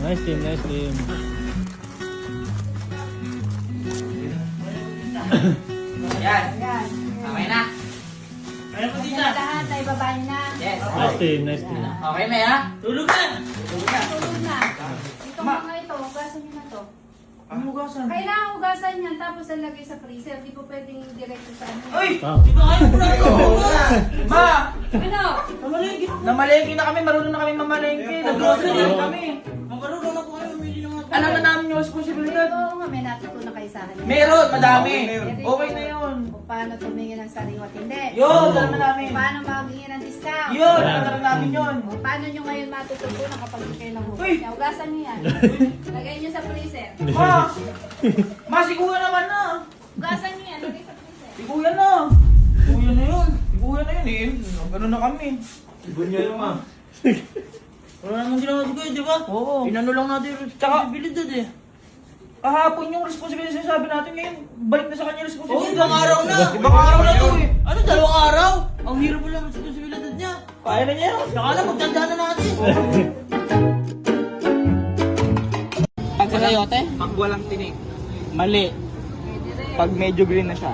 Nice team, nice team. Yan. Yan. Okay na. Kaya mo Yan na lahat, ay babae na. Yes. Nice team, nice team. Okay na ha? Tulog na. Tulog na. Itong mga ito, hugasan nyo na to. Ano hugasan? Kailangan hugasan yan, tapos ilagay sa freezer. Di po pwedeng diretso sa ano. Uy! Wow. Di ba kayo pula ito? Ma! Ano? Namalengke na kami, marunong na kami mamalengke. Nag-grocery na kami. Marunong na po kayo, umili ng mga... Alam na namin yung responsibilidad. Oo nga, may natutunan kayo sa akin. Meron, madami. Okay na yun. Kung paano tumingin ng sariwat hindi. Yun, alam na namin. Kung paano maghingi ng discount. Yun, alam na namin yun. Kung paano nyo ngayon matututunan kapag kayo ng hugas Uy! niya. Hugasan nyo yan. Lagay nyo sa freezer. Ma! Ma, si kuya naman na. Hugasan nyo yan, lagay sa freezer. Si kuya na. Kuya na yun. Si kuya na yun eh. Ganun na kami. Ibon niya yung ma. Wala namang ginawa si kuya, di ba? Oo. Inano lang natin yung responsibilidad eh. Kahapon yung responsibilidad sinasabi natin ngayon, balik na sa kanya yung responsibilidad. Oo, ibang araw na. Ibang araw na to eh. Ano, dalawang araw? Ang hirap mo lang ang responsibilidad niya. Kaya na niya yun. Saka lang, magtandaan na natin. Pag sa sayote? Pag walang tinig. Mali. Pwede rin. Pag medyo green na siya.